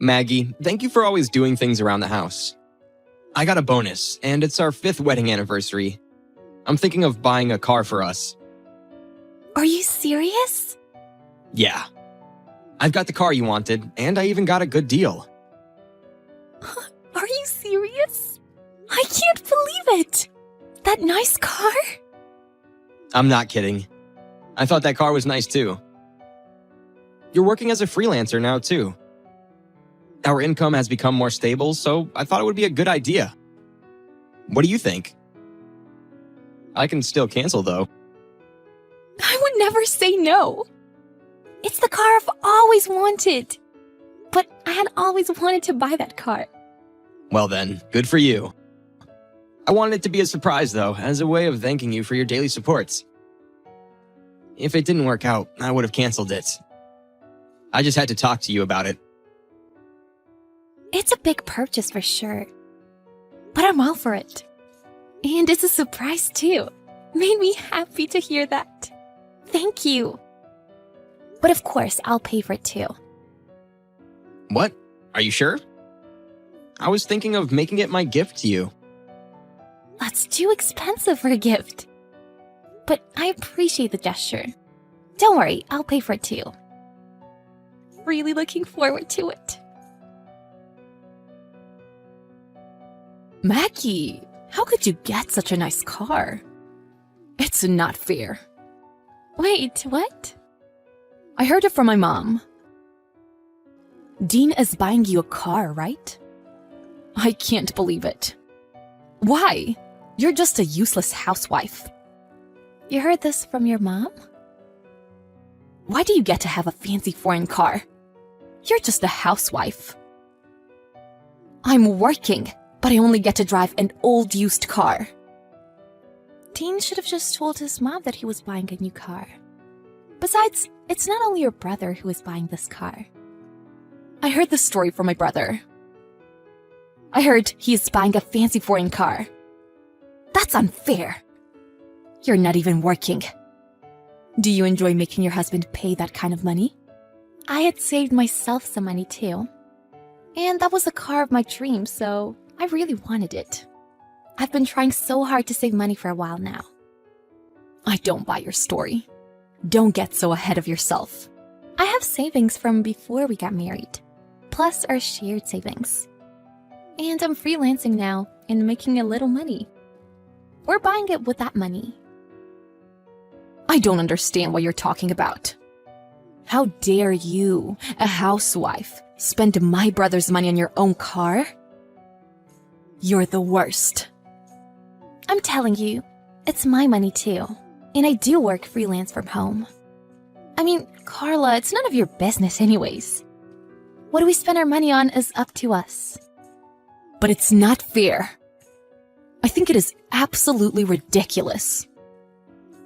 Maggie, thank you for always doing things around the house. I got a bonus, and it's our 5th wedding anniversary. I'm thinking of buying a car for us. Are you serious? Yeah. I've got the car you wanted, and I even got a good deal. Are you serious? I can't believe it! That nice car? I'm not kidding. I thought that car was nice too. You're working as a freelancer now too. Our income has become more stable, so I thought it would be a good idea. What do you think? I can still cancel though. I would never say no. It's the car I've always wanted. But I had always wanted to buy that car. Well then, good for you. I wanted it to be a surprise though, as a way of thanking you for your daily supports. If it didn't work out, I would have canceled it. I just had to talk to you about it. It's a big purchase for sure. But I'm all for it. And it's a surprise too. Made me happy to hear that. Thank you. But of course, I'll pay for it too. What? Are you sure? I was thinking of making it my gift to you. That's too expensive for a gift. But I appreciate the gesture. Don't worry, I'll pay for it too. Really looking forward to it. Maggie, how could you get such a nice car? It's not fair. Wait, what? I heard it from my mom. Dean is buying you a car, right? I can't believe it. Why? You're just a useless housewife. You heard this from your mom? Why do you get to have a fancy foreign car? You're just a housewife. I'm working, but I only get to drive an old used car. Dean should have just told his mom that he was buying a new car. Besides, it's not only your brother who is buying this car. I heard the story from my brother. I heard he's buying a fancy foreign car. That's unfair. You're not even working. Do you enjoy making your husband pay that kind of money? I had saved myself some money too. And that was the car of my dreams, so I really wanted it. I've been trying so hard to save money for a while now. I don't buy your story. Don't get so ahead of yourself. I have savings from before we got married, plus our shared savings. And I'm freelancing now and making a little money. We're buying it with that money. I don't understand what you're talking about. How dare you, a housewife, spend my brother's money on your own car? You're the worst. I'm telling you, it's my money too. And I do work freelance from home. I mean, Carla, it's none of your business anyways. What we spend our money on is up to us. But it's not fair. I think it is absolutely ridiculous.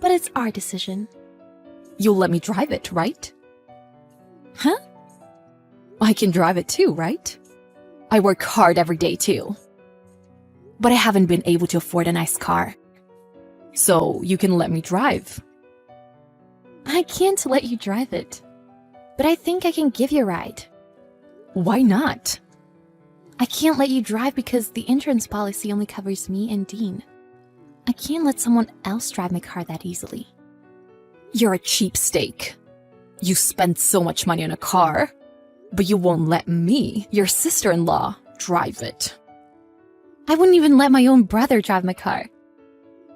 But it's our decision. You'll let me drive it, right? Huh? I can drive it too, right? I work hard every day too. But I haven't been able to afford a nice car. So you can let me drive. I can't let you drive it. But I think I can give you a ride. Why not? I can't let you drive because the insurance policy only covers me and Dean. I can't let someone else drive my car that easily. You're a cheapskate. You spend so much money on a car, but you won't let me, your sister-in-law, drive it. I wouldn't even let my own brother drive my car.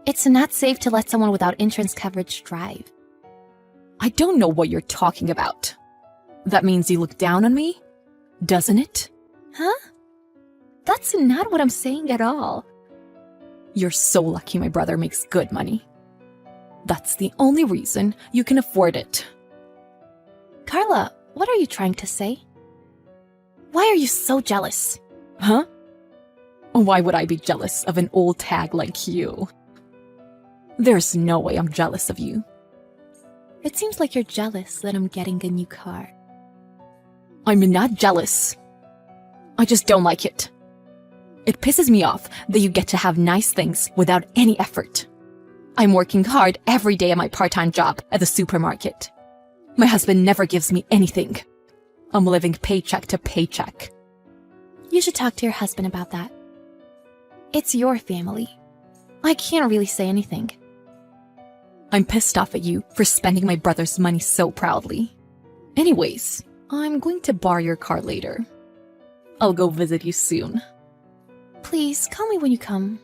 It's not safe to let someone without insurance coverage drive. I don't know what you're talking about. That means you look down on me, doesn't it? Huh? That's not what I'm saying at all. You're so lucky my brother makes good money. That's the only reason you can afford it. Carla, what are you trying to say? Why are you so jealous? Huh? Why would I be jealous of an old tag like you? There's no way I'm jealous of you. It seems like you're jealous that I'm getting a new car. I'm not jealous. I just don't like it. It pisses me off that you get to have nice things without any effort. I'm working hard every day at my part-time job at the supermarket. My husband never gives me anything. I'm living paycheck to paycheck. You should talk to your husband about that. It's your family. I can't really say anything. I'm pissed off at you for spending my brother's money so proudly. Anyways, I'm going to borrow your car later. I'll go visit you soon. Please, call me when you come.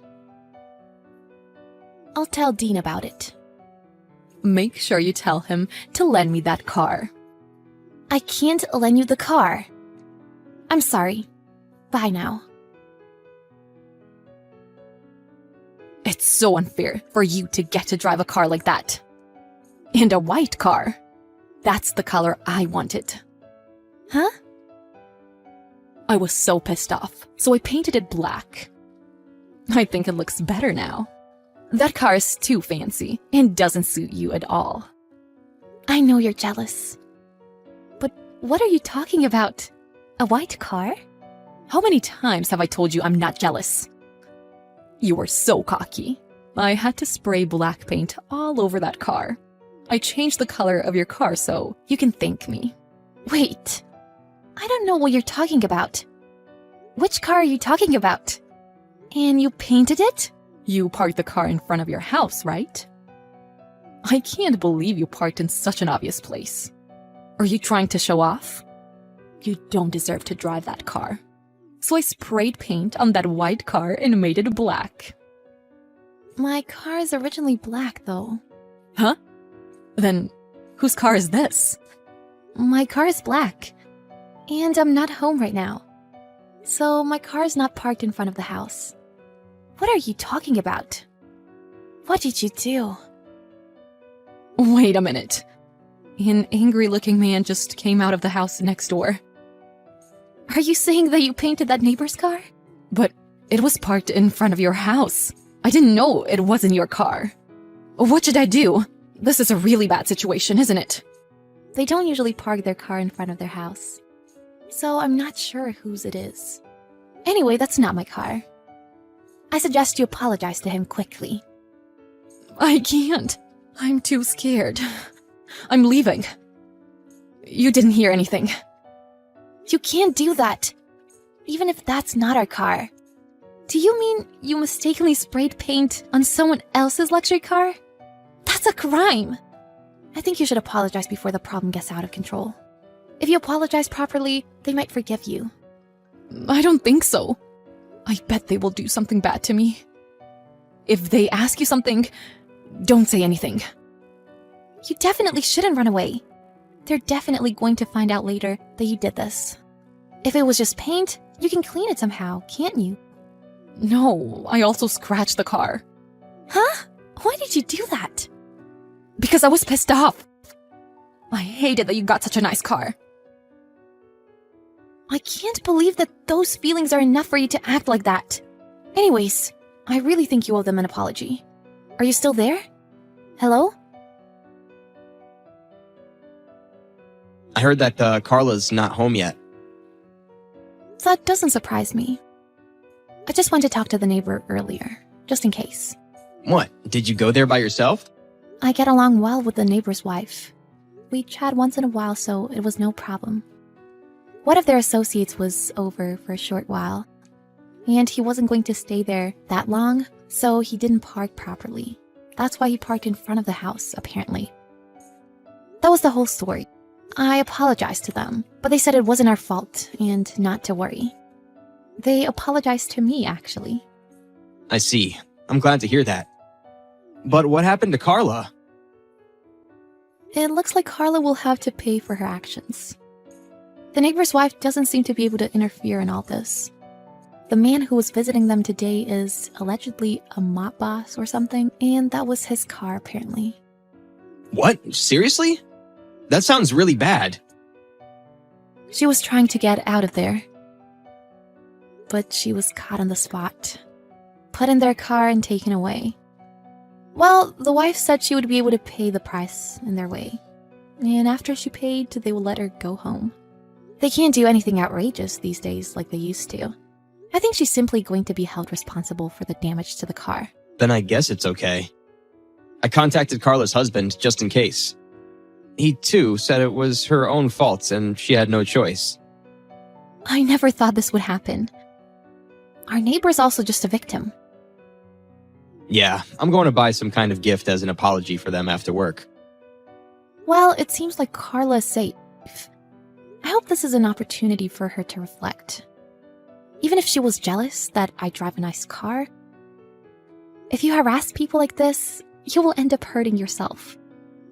I'll tell Dean about it. Make sure you tell him to lend me that car. I can't lend you the car. I'm sorry. Bye now. It's so unfair for you to get to drive a car like that. And a white car. That's the color I wanted. Huh? I was so pissed off, so I painted it black. I think it looks better now. That car is too fancy and doesn't suit you at all. I know you're jealous. But what are you talking about? A white car? How many times have I told you I'm not jealous? You were so cocky. I had to spray black paint all over that car. I changed the color of your car so you can thank me. Wait. I don't know what you're talking about. Which car are you talking about? And you painted it? You parked the car in front of your house, right? I can't believe you parked in such an obvious place. Are you trying to show off? You don't deserve to drive that car. So I sprayed paint on that white car and made it black. My car is originally black, though. Huh? Then whose car is this? My car is black. And I'm not home right now. So my car is not parked in front of the house. What are you talking about? What did you do? Wait a minute. An angry-looking man just came out of the house next door. Are you saying that you painted that neighbor's car? But it was parked in front of your house. I didn't know it wasn't your car. What should I do? This is a really bad situation, isn't it? They don't usually park their car in front of their house. So I'm not sure whose it is. Anyway, that's not my car. I suggest you apologize to him quickly. I can't. I'm too scared. I'm leaving. You didn't hear anything. You can't do that. Even if that's not our car. Do you mean you mistakenly sprayed paint on someone else's luxury car? That's a crime. I think you should apologize before the problem gets out of control. If you apologize properly, they might forgive you. I don't think so. I bet they will do something bad to me. If they ask you something, don't say anything. You definitely shouldn't run away. They're definitely going to find out later that you did this. If it was just paint, you can clean it somehow, can't you? No, I also scratched the car. Huh? Why did you do that? Because I was pissed off. I hated that you got such a nice car. I can't believe that those feelings are enough for you to act like that. Anyways, I really think you owe them an apology. Are you still there? Hello? I heard that Carla's not home yet. That doesn't surprise me. I just went to talk to the neighbor earlier, just in case. What? Did you go there by yourself? I get along well with the neighbor's wife. We chat once in a while, so it was no problem. One of their associates was over for a short while, and he wasn't going to stay there that long, so he didn't park properly. That's why he parked in front of the house, apparently. That was the whole story. I apologized to them, but they said it wasn't our fault and not to worry. They apologized to me, actually. I see. I'm glad to hear that. But what happened to Carla? It looks like Carla will have to pay for her actions. The neighbor's wife doesn't seem to be able to interfere in all this. The man who was visiting them today is allegedly a mob boss or something, and that was his car, apparently. What? Seriously? That sounds really bad. She was trying to get out of there, but she was caught on the spot, put in their car and taken away. Well, the wife said she would be able to pay the price in their way, and after she paid, they will let her go home. They can't do anything outrageous these days like they used to. I think she's simply going to be held responsible for the damage to the car. Then I guess it's okay. I contacted Carla's husband just in case. He, too, said it was her own fault and she had no choice. I never thought this would happen. Our neighbor's also just a victim. Yeah, I'm going to buy some kind of gift as an apology for them after work. Well, it seems like Carla is safe. I hope this is an opportunity for her to reflect. Even if she was jealous that I drive a nice car, if you harass people like this, you will end up hurting yourself.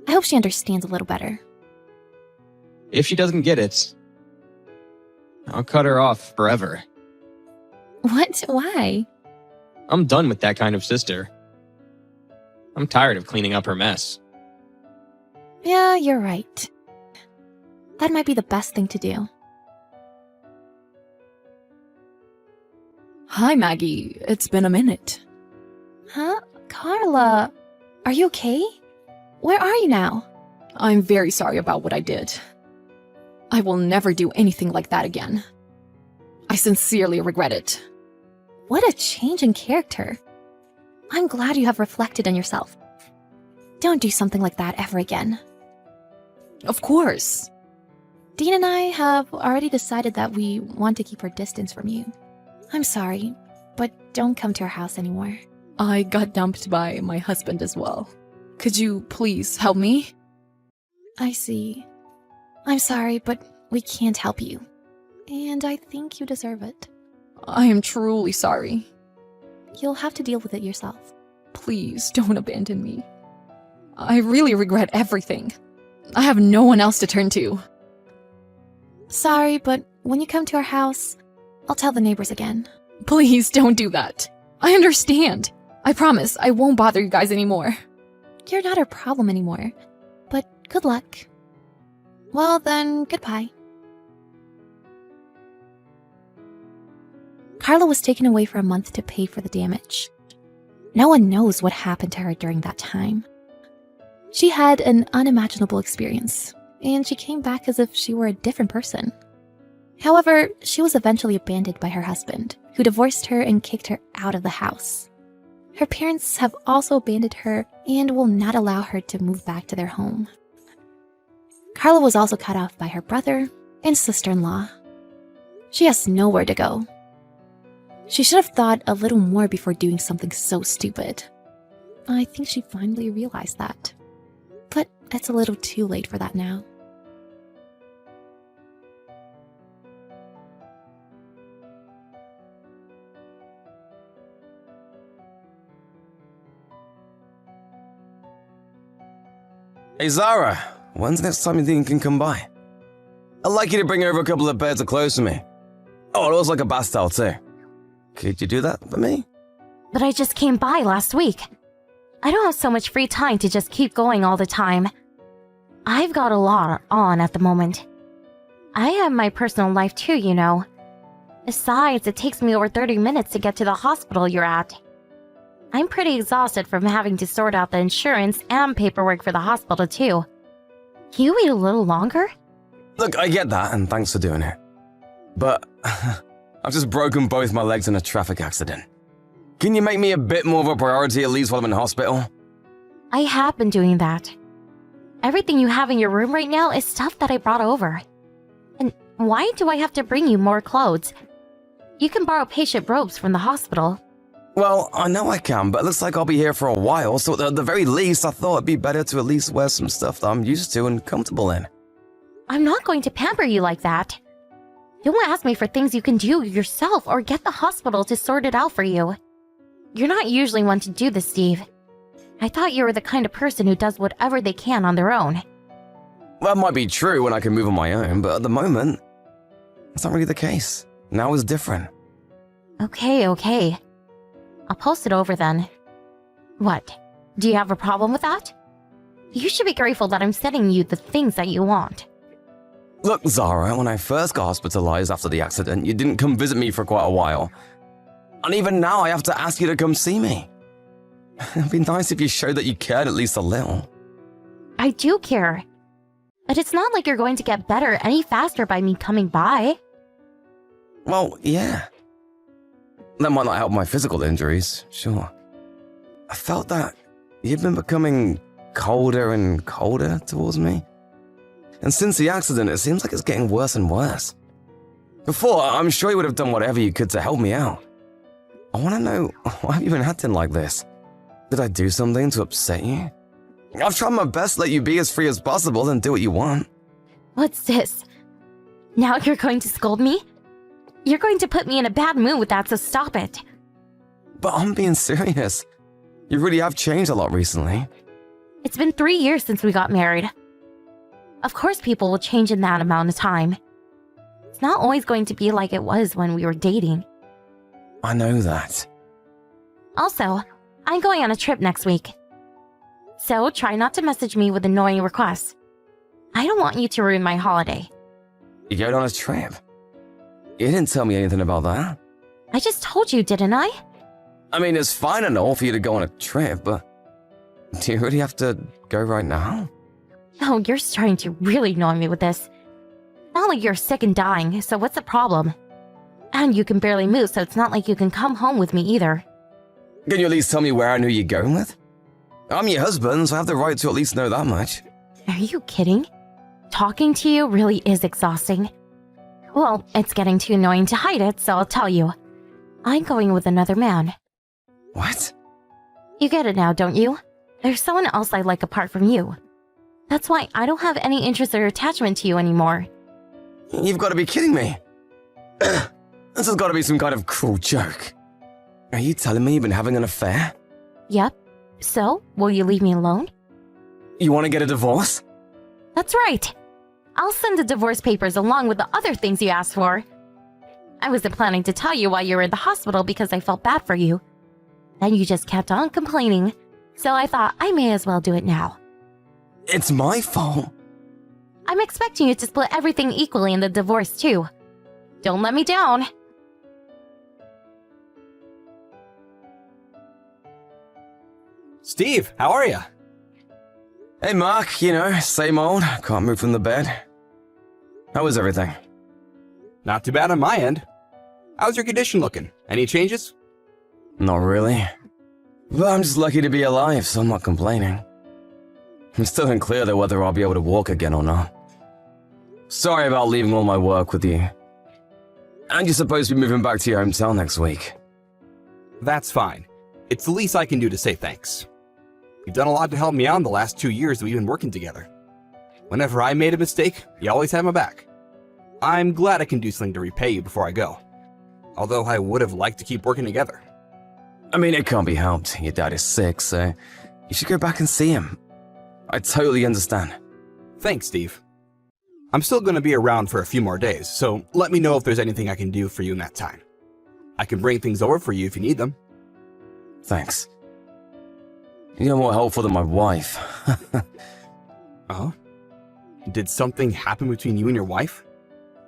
I hope she understands a little better. If she doesn't get it, I'll cut her off forever. What? Why? I'm done with that kind of sister. I'm tired of cleaning up her mess. Yeah, you're right. That might be the best thing to do. Hi, Maggie. It's been a minute. Huh? Carla, are you okay? Where are you now? I'm very sorry about what I did. I will never do anything like that again. I sincerely regret it. What a change in character. I'm glad you have reflected on yourself. Don't do something like that ever again. Of course. Dean and I have already decided that we want to keep our distance from you. I'm sorry, but don't come to our house anymore. I got dumped by my husband as well. Could you please help me? I see. I'm sorry, but we can't help you. And I think you deserve it. I am truly sorry. You'll have to deal with it yourself. Please don't abandon me. I really regret everything. I have no one else to turn to. Sorry, but when you come to our house, I'll tell the neighbors again. Please don't do that. I understand. I promise I won't bother you guys anymore. You're not our problem anymore, but good luck. Well then, goodbye. Carla was taken away for a month to pay for the damage. No one knows what happened to her during that time. She had an unimaginable experience, and she came back as if she were a different person. However, she was eventually abandoned by her husband, who divorced her and kicked her out of the house. Her parents have also abandoned her and will not allow her to move back to their home. Carla was also cut off by her brother and sister-in-law. She has nowhere to go. She should have thought a little more before doing something so stupid. I think she finally realized that. But it's a little too late for that now. Hey Zara, when's the next time you think you can come by? I'd like you to bring over a couple of pairs of clothes for me. Oh, and also like a bath towel too. Could you do that for me? But I just came by last week. I don't have so much free time to just keep going all the time. I've got a lot on at the moment. I have my personal life too, you know. Besides, it takes me over 30 minutes to get to the hospital you're at. I'm pretty exhausted from having to sort out the insurance and paperwork for the hospital too. Can you wait a little longer? Look, I get that, and thanks for doing it. But I've just broken both my legs in a traffic accident. Can you make me a bit more of a priority at least while I'm in hospital? I have been doing that. Everything you have in your room right now is stuff that I brought over. And why do I have to bring you more clothes? You can borrow patient robes from the hospital. Well, I know I can, but it looks like I'll be here for a while, so at the very least, I thought it'd be better to at least wear some stuff that I'm used to and comfortable in. I'm not going to pamper you like that. Don't ask me for things you can do yourself or get the hospital to sort it out for you. You're not usually one to do this, Steve. I thought you were the kind of person who does whatever they can on their own. That might be true when I can move on my own, but at the moment, that's not really the case. Now is different. Okay. I'll post it over then. What? Do you have a problem with that? You should be grateful that I'm sending you the things that you want. Look, Zara, when I first got hospitalized after the accident, you didn't come visit me for quite a while. And even now, I have to ask you to come see me. It'd be nice if you showed that you cared at least a little. I do care. But it's not like you're going to get better any faster by me coming by. Well, yeah. That might not help my physical injuries, sure. I felt that you've been becoming colder and colder towards me. And since the accident, it seems like it's getting worse and worse. Before, I'm sure you would have done whatever you could to help me out. I want to know, why have you been acting like this? Did I do something to upset you? I've tried my best to let you be as free as possible and do what you want. What's this? Now you're going to scold me? You're going to put me in a bad mood with that, so stop it. But I'm being serious. You really have changed a lot recently. It's been 3 years since we got married. Of course people will change in that amount of time. It's not always going to be like it was when we were dating. I know that. Also, I'm going on a trip next week. So try not to message me with annoying requests. I don't want you to ruin my holiday. You going on a trip? You didn't tell me anything about that. I just told you, didn't I? I mean, it's fine and all for you to go on a trip, but do you really have to go right now? Oh, you're starting to really annoy me with this. Not like you're sick and dying, so what's the problem? And you can barely move, so it's not like you can come home with me either. Can you at least tell me where and who you're going with? I'm your husband, so I have the right to at least know that much. Are you kidding? Talking to you really is exhausting. Well, it's getting too annoying to hide it, so I'll tell you. I'm going with another man. What? You get it now, don't you? There's someone else I like apart from you. That's why I don't have any interest or attachment to you anymore. You've got to be kidding me. This has got to be some kind of cruel joke. Are you telling me you've been having an affair? Yep. So, will you leave me alone? You want to get a divorce? That's right. I'll send the divorce papers along with the other things you asked for. I wasn't planning to tell you while you were in the hospital because I felt bad for you. Then you just kept on complaining, so I thought I may as well do it now. It's my fault. I'm expecting you to split everything equally in the divorce too. Don't let me down. Steve, how are you? Hey Mark, you know, same old, can't move from the bed. How is everything? Not too bad on my end. How's your condition looking? Any changes? Not really. But I'm just lucky to be alive, so I'm not complaining. I'm still unclear though whether I'll be able to walk again or not. Sorry about leaving all my work with you. And you're supposed to be moving back to your hometown next week. That's fine. It's the least I can do to say thanks. You've done a lot to help me out in the last 2 years that we've been working together. Whenever I made a mistake, you always had my back. I'm glad I can do something to repay you before I go. Although I would have liked to keep working together. I mean, it can't be helped. Your dad is sick, so you should go back and see him. I totally understand. Thanks, Steve. I'm still going to be around for a few more days, so let me know if there's anything I can do for you in that time. I can bring things over for you if you need them. Thanks. You're more helpful than my wife. Oh? Did something happen between you and your wife?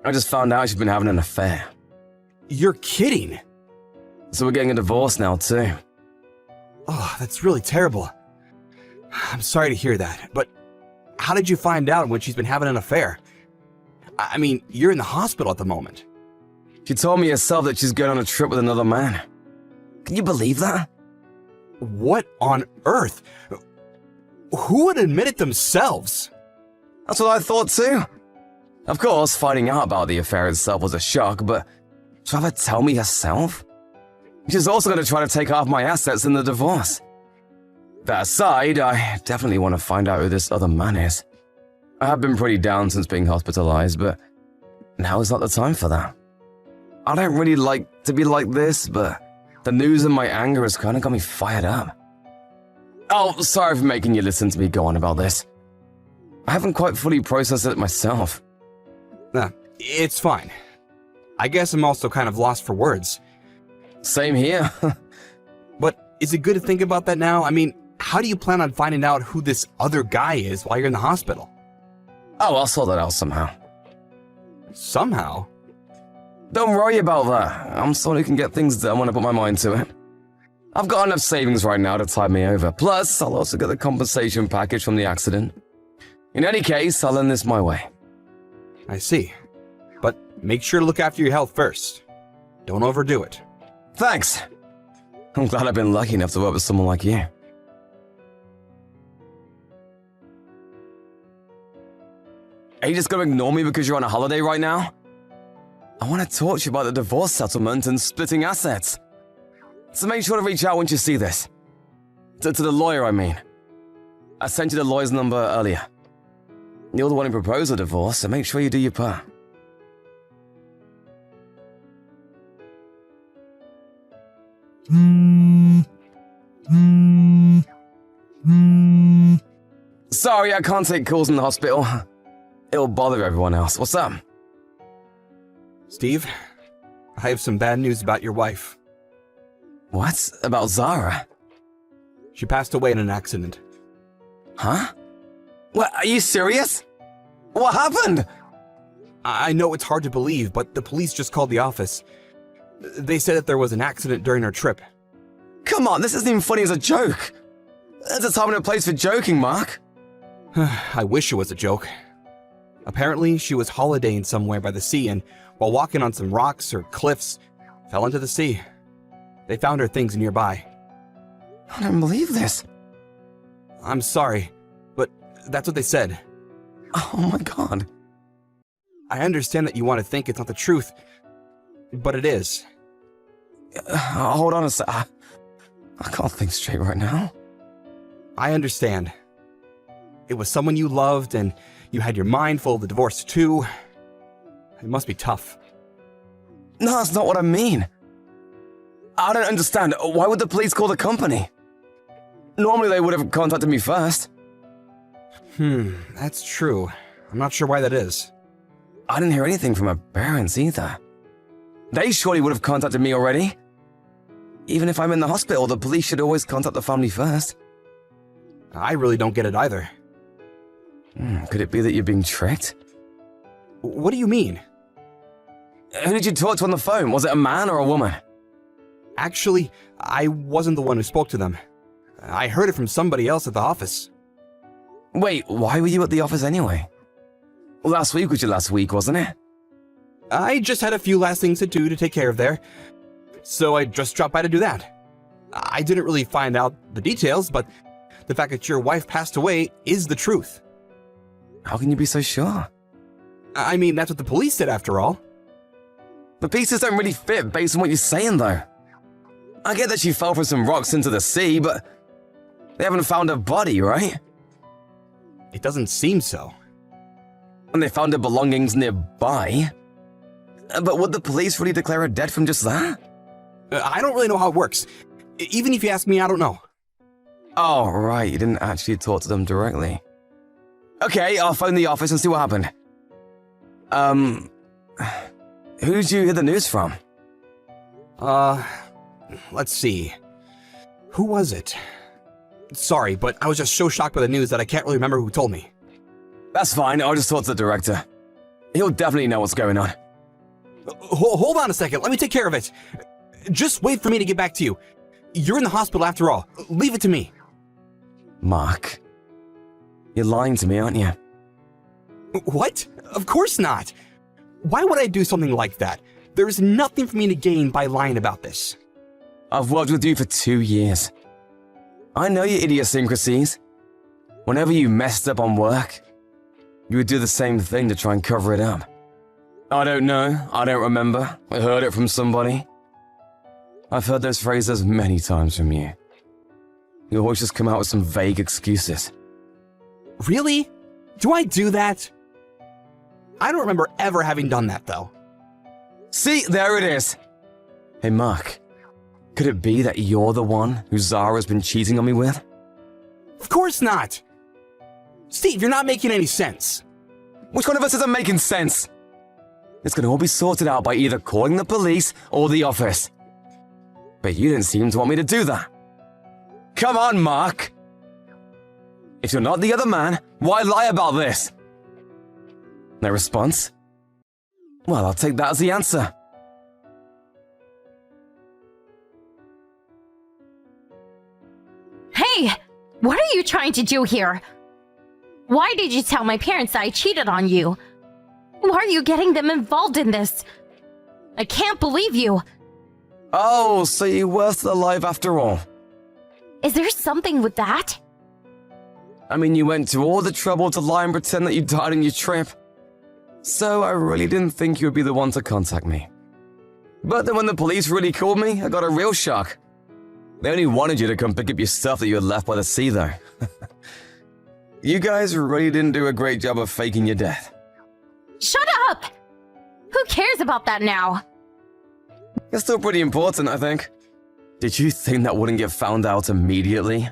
I just found out she's been having an affair. You're kidding! So we're getting a divorce now, too. Oh, that's really terrible. I'm sorry to hear that, but how did you find out when she's been having an affair? I mean, you're in the hospital at the moment. She told me herself that she's going on a trip with another man. Can you believe that? What on earth? Who would admit it themselves? That's what I thought too. Of course, finding out about the affair itself was a shock, but to have her tell me herself? She's also going to try to take half my assets in the divorce. That aside, I definitely want to find out who this other man is. I have been pretty down since being hospitalized, but now is not the time for that. I don't really like to be like this, but the news and my anger has kind of got me fired up. Oh, sorry for making you listen to me go on about this. I haven't quite fully processed it myself. Nah, it's fine. I guess I'm also kind of lost for words. Same here. But is it good to think about that now? I mean, how do you plan on finding out who this other guy is while you're in the hospital? Oh, I'll sort that out somehow. Somehow? Don't worry about that. I'm someone who can get things done when I put my mind to it. I've got enough savings right now to tide me over. Plus, I'll also get the compensation package from the accident. In any case, I'll earn this my way. I see. But make sure to look after your health first. Don't overdo it. Thanks. I'm glad I've been lucky enough to work with someone like you. Are you just gonna ignore me because you're on a holiday right now? I want to talk to you about the divorce settlement and splitting assets. So make sure to reach out once you see this. To the lawyer, I mean. I sent you the lawyer's number earlier. You're the one who proposed the divorce, so make sure you do your part. Sorry, I can't take calls in the hospital. It'll bother everyone else. What's up? Steve, I have some bad news about your wife. What? About Zara? She passed away in an accident. Huh? What, are you serious? What happened? I know it's hard to believe, but the police just called the office. They said that there was an accident during our trip. Come on, this isn't even funny as a joke. There's a time and a place for joking, Mark. I wish it was a joke. Apparently, she was holidaying somewhere by the sea and, while walking on some rocks or cliffs, fell into the sea. They found her things nearby. I don't believe this. I'm sorry, but that's what they said. Oh my god. I understand that you want to think it's not the truth, but it is. Hold on a sec. I can't think straight right now. I understand. It was someone you loved, and you had your mind full of the divorce too. It must be tough. No, that's not what I mean. I don't understand. Why would the police call the company? Normally they would have contacted me first. That's true. I'm not sure why that is. I didn't hear anything from her parents either. They surely would have contacted me already. Even if I'm in the hospital, the police should always contact the family first. I really don't get it either. Could it be that you're being tricked? What do you mean? Who did you talk to on the phone? Was it a man or a woman? Actually, I wasn't the one who spoke to them. I heard it from somebody else at the office. Wait, why were you at the office anyway? Last week was your last week, wasn't it? I just had a few last things to do to take care of there, so I just dropped by to do that. I didn't really find out the details, but the fact that your wife passed away is the truth. How can you be so sure? I mean, that's what the police said after all. The pieces don't really fit based on what you're saying, though. I get that she fell from some rocks into the sea, but they haven't found her body, right? It doesn't seem so. And they found her belongings nearby. But would the police really declare her dead from just that? I don't really know how it works. Even if you ask me, I don't know. Oh, right, you didn't actually talk to them directly. Okay, I'll phone the office and see what happened. Who did you hear the news from? Let's see. Who was it? Sorry, but I was just so shocked by the news that I can't really remember who told me. That's fine, I'll just talk to the director. He'll definitely know what's going on. Hold on a second, let me take care of it. Just wait for me to get back to you. You're in the hospital after all. Leave it to me. Mark, you're lying to me, aren't you? What? Of course not. Why would I do something like that? There is nothing for me to gain by lying about this. I've worked with you for 2 years. I know your idiosyncrasies. Whenever you messed up on work, you would do the same thing to try and cover it up. I don't know, I don't remember, I heard it from somebody. I've heard those phrases many times from you. You always just come out with some vague excuses. Really? Do I do that? I don't remember ever having done that, though. See, there it is. Hey, Mark, could it be that you're the one who Zara's been cheating on me with? Of course not. Steve, you're not making any sense. Which one of us isn't making sense? It's gonna all be sorted out by either calling the police or the office. But you didn't seem to want me to do that. Come on, Mark. If you're not the other man, why lie about this? No response? Well, I'll take that as the answer. Hey! What are you trying to do here? Why did you tell my parents that I cheated on you? Why are you getting them involved in this? I can't believe you. Oh, so you were still alive after all. Is there something with that? I mean, you went to all the trouble to lie and pretend that you died on your trip. So I really didn't think you would be the one to contact me. But then when the police really called me, I got a real shock. They only wanted you to come pick up your stuff that you had left by the sea, though. You guys really didn't do a great job of faking your death. Shut up! Who cares about that now? It's still pretty important, I think. Did you think that wouldn't get found out immediately?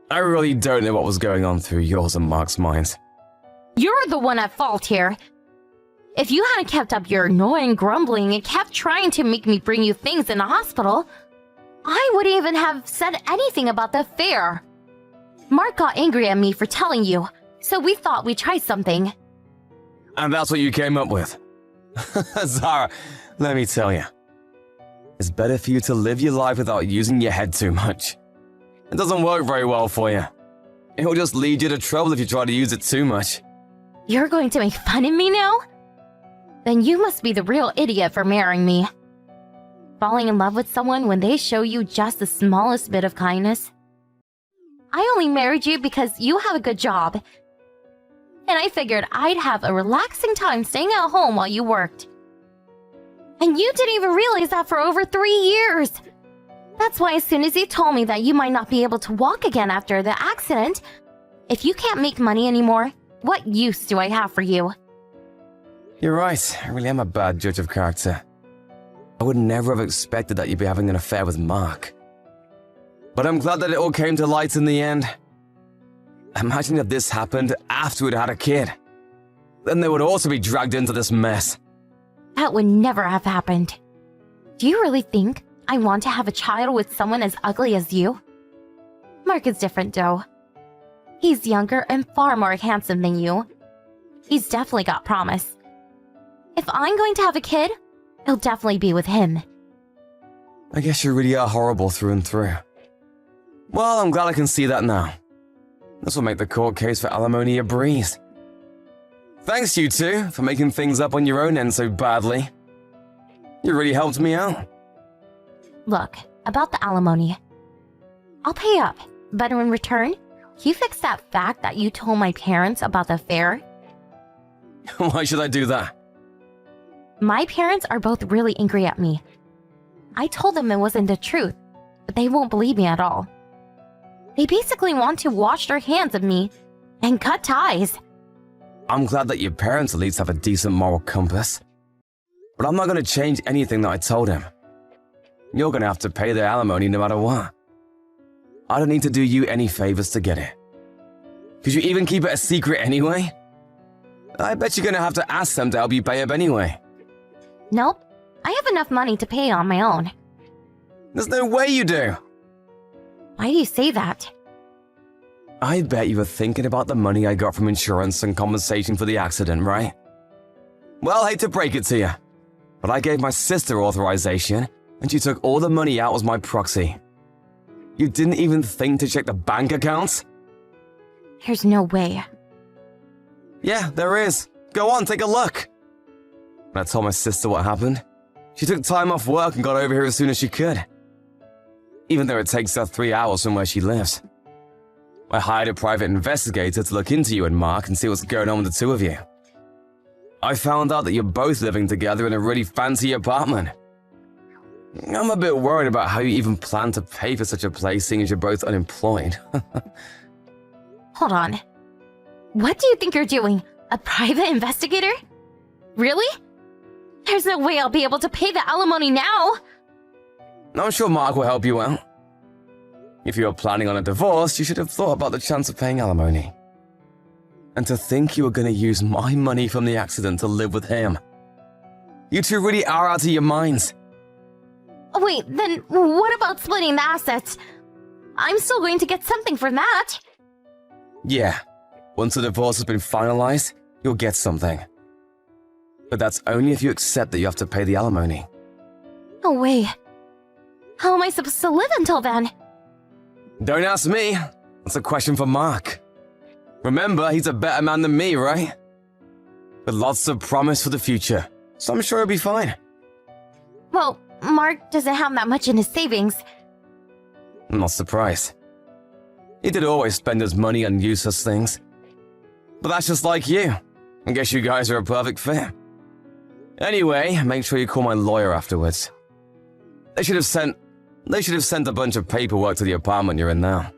I really don't know what was going on through yours and Mark's minds. You're the one at fault here. If you hadn't kept up your annoying grumbling and kept trying to make me bring you things in the hospital, I wouldn't even have said anything about the affair. Mark got angry at me for telling you, so we thought we'd try something. And that's what you came up with. Zara, let me tell you. It's better for you to live your life without using your head too much. It doesn't work very well for you. It will just lead you to trouble if you try to use it too much. You're going to make fun of me now? Then you must be the real idiot for marrying me. Falling in love with someone when they show you just the smallest bit of kindness. I only married you because you have a good job. And I figured I'd have a relaxing time staying at home while you worked. And you didn't even realize that for over 3 years. That's why as soon as you told me that you might not be able to walk again after the accident, if you can't make money anymore, what use do I have for you? You're right, I really am a bad judge of character. I would never have expected that you'd be having an affair with Mark. But I'm glad that it all came to light in the end. Imagine if this happened after we'd had a kid. Then they would also be dragged into this mess. That would never have happened. Do you really think I want to have a child with someone as ugly as you? Mark is different, though. He's younger and far more handsome than you. He's definitely got promise. If I'm going to have a kid, it'll definitely be with him. I guess you really are horrible through and through. Well, I'm glad I can see that now. This will make the court case for alimony a breeze. Thanks, you two, for making things up on your own end so badly. You really helped me out. Look, about the alimony. I'll pay up, but in return, you fix that fact that you told my parents about the affair. Why should I do that? My parents are both really angry at me. I told them it wasn't the truth, but they won't believe me at all. They basically want to wash their hands of me and cut ties. I'm glad that your parents at least have a decent moral compass. But I'm not going to change anything that I told him. You're going to have to pay the alimony no matter what. I don't need to do you any favors to get it. Could you even keep it a secret anyway? I bet you're going to have to ask them to help you pay up anyway. Nope, I have enough money to pay on my own. There's no way you do. Why do you say that? I bet you were thinking about the money I got from insurance and compensation for the accident, right? Well, hate to break it to you, but I gave my sister authorization and she took all the money out as my proxy. You didn't even think to check the bank accounts? There's no way. Yeah, there is. Go on, take a look. When I told my sister what happened, she took time off work and got over here as soon as she could. Even though it takes her 3 hours from where she lives. I hired a private investigator to look into you and Mark and see what's going on with the two of you. I found out that you're both living together in a really fancy apartment. I'm a bit worried about how you even plan to pay for such a place seeing as you're both unemployed. Hold on. What do you think you're doing? A private investigator? Really? There's no way I'll be able to pay the alimony now. I'm sure Mark will help you out. If you were planning on a divorce, you should have thought about the chance of paying alimony. And to think you were going to use my money from the accident to live with him. You two really are out of your minds. Wait, then what about splitting the assets? I'm still going to get something from that. Yeah, once the divorce has been finalized, you'll get something. But that's only if you accept that you have to pay the alimony. No way. How am I supposed to live until then? Don't ask me. That's a question for Mark. Remember, he's a better man than me, right? With lots of promise for the future, so I'm sure he'll be fine. Well, Mark doesn't have that much in his savings. I'm not surprised. He did always spend his money on useless things. But that's just like you. I guess you guys are a perfect fit. Anyway, make sure you call my lawyer afterwards. They should have sent a bunch of paperwork to the apartment you're in now.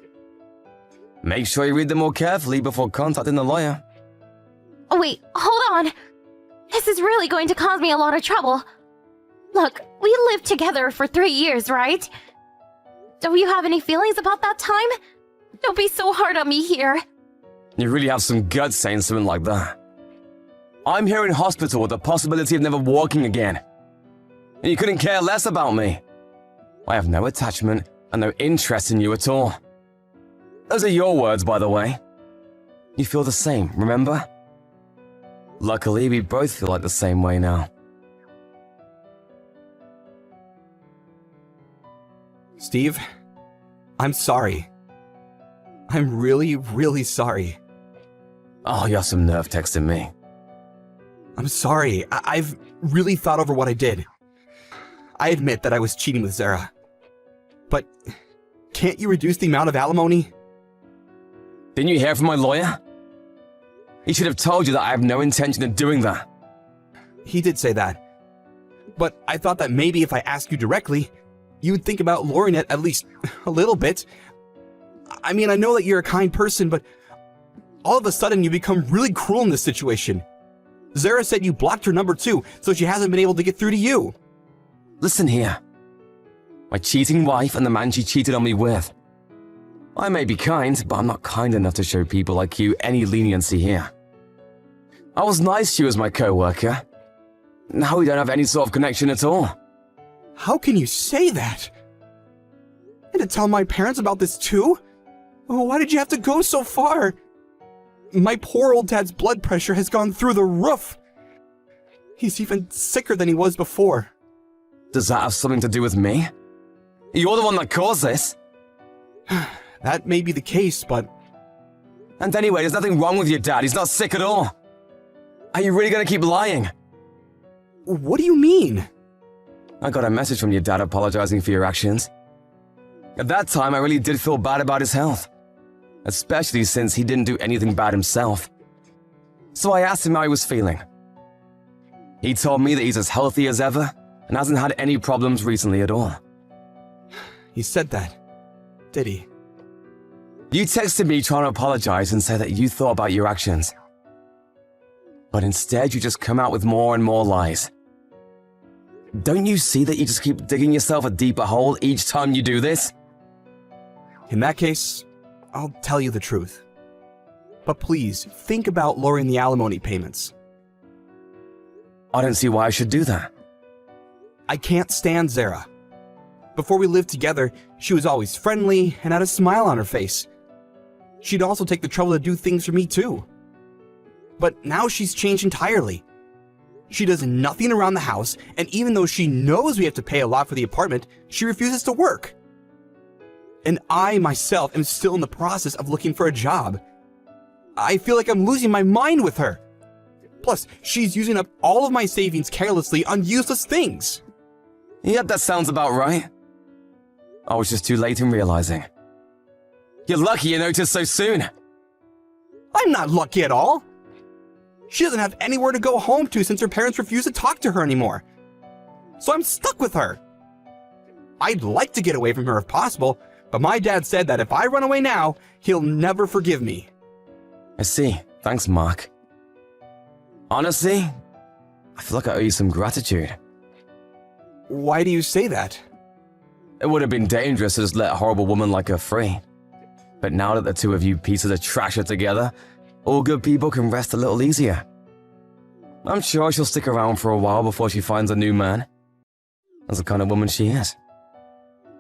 Make sure you read them more carefully before contacting the lawyer. Oh, wait, hold on. This is really going to cause me a lot of trouble. Look, we lived together for 3 years, right? Don't you have any feelings about that time? Don't be so hard on me here. You really have some guts saying something like that. I'm here in hospital with the possibility of never walking again. And you couldn't care less about me. I have no attachment and no interest in you at all. Those are your words, by the way. You feel the same, remember? Luckily, we both feel like the same way now. Steve, I'm sorry. I'm really, really sorry. Oh, you have some nerve texting me. I'm sorry. I've really thought over what I did. I admit that I was cheating with Zara. But can't you reduce the amount of alimony? Didn't you hear from my lawyer? He should have told you that I have no intention of doing that. He did say that. But I thought that maybe if I asked you directly, you would think about lowering it at least a little bit. I mean, I know that you're a kind person, but all of a sudden you become really cruel in this situation. Zara said you blocked her number too, so she hasn't been able to get through to you. Listen here. My cheating wife and the man she cheated on me with. I may be kind, but I'm not kind enough to show people like you any leniency here. I was nice to you as my co-worker. Now we don't have any sort of connection at all. How can you say that? And to tell my parents about this too? Oh, why did you have to go so far? My poor old dad's blood pressure has gone through the roof. He's even sicker than he was before. Does that have something to do with me? You're the one that caused this. That may be the case, but... And anyway, there's nothing wrong with your dad. He's not sick at all. Are you really going to keep lying? What do you mean? I got a message from your dad apologizing for your actions. At that time, I really did feel bad about his health. Especially since he didn't do anything bad himself. So I asked him how he was feeling. He told me that he's as healthy as ever and hasn't had any problems recently at all. He said that, did he? You texted me trying to apologize and say that you thought about your actions. But instead, you just come out with more and more lies. Don't you see that you just keep digging yourself a deeper hole each time you do this? In that case, I'll tell you the truth. But please, think about lowering the alimony payments. I don't see why I should do that. I can't stand Zara. Before we lived together, she was always friendly and had a smile on her face. She'd also take the trouble to do things for me too. But now she's changed entirely. She does nothing around the house, and even though she knows we have to pay a lot for the apartment, she refuses to work. And I myself am still in the process of looking for a job. I feel like I'm losing my mind with her. Plus, she's using up all of my savings carelessly on useless things. Yep, that sounds about right. I was just too late in realizing. You're lucky you noticed so soon. I'm not lucky at all. She doesn't have anywhere to go home to since her parents refuse to talk to her anymore. So I'm stuck with her. I'd like to get away from her if possible, but my dad said that if I run away now, he'll never forgive me. I see. Thanks, Mark. Honestly, I feel like I owe you some gratitude. Why do you say that? It would have been dangerous to just let a horrible woman like her free. But now that the two of you pieces of trash are together, all good people can rest a little easier. I'm sure she'll stick around for a while before she finds a new man. That's the kind of woman she is.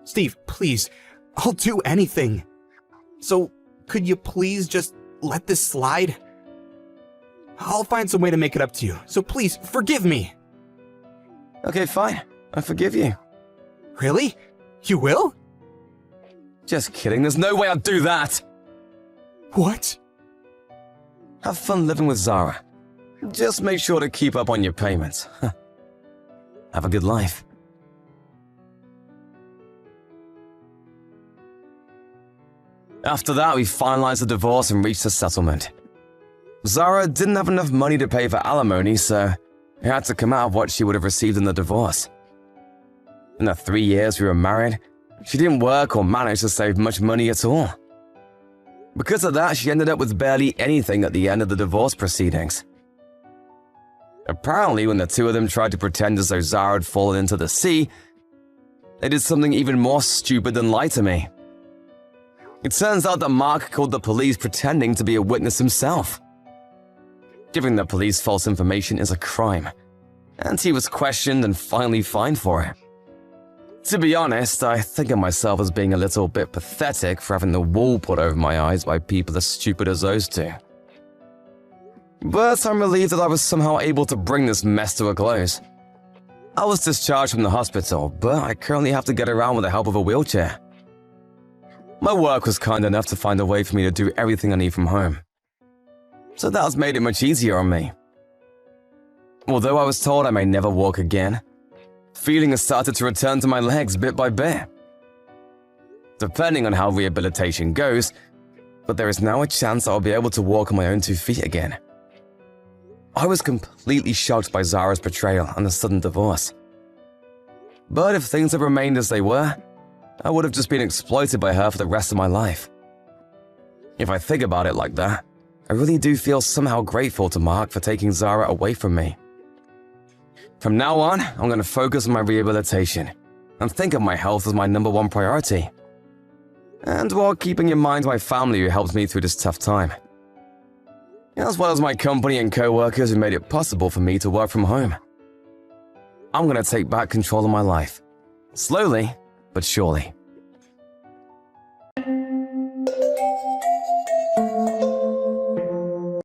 Steve, please, I'll do anything. So, could you please just let this slide? I'll find some way to make it up to you, so please, forgive me. Okay, fine. I forgive you. Really? You will? Just kidding, there's no way I'd do that! What? Have fun living with Zara. Just make sure to keep up on your payments. Have a good life. After that, we finalized the divorce and reached a settlement. Zara didn't have enough money to pay for alimony, so it had to come out of what she would have received in the divorce. In the 3 years we were married, she didn't work or manage to save much money at all. Because of that, she ended up with barely anything at the end of the divorce proceedings. Apparently, when the two of them tried to pretend as though Zara had fallen into the sea, they did something even more stupid than lie to me. It turns out that Mark called the police pretending to be a witness himself. Giving the police false information is a crime, and he was questioned and finally fined for it. To be honest, I think of myself as being a little bit pathetic for having the wool put over my eyes by people as stupid as those two. But I'm relieved that I was somehow able to bring this mess to a close. I was discharged from the hospital, but I currently have to get around with the help of a wheelchair. My work was kind enough to find a way for me to do everything I need from home. So that has made it much easier on me. Although I was told I may never walk again, feeling has started to return to my legs bit by bit. Depending on how rehabilitation goes, but there is now a chance I'll be able to walk on my own 2 feet again. I was completely shocked by Zara's betrayal and the sudden divorce. But if things had remained as they were, I would have just been exploited by her for the rest of my life. If I think about it like that, I really do feel somehow grateful to Mark for taking Zara away from me. From now on, I'm going to focus on my rehabilitation and think of my health as my #1 priority. And while keeping in mind my family who helped me through this tough time. As well as my company and co-workers who made it possible for me to work from home. I'm going to take back control of my life. Slowly, but surely.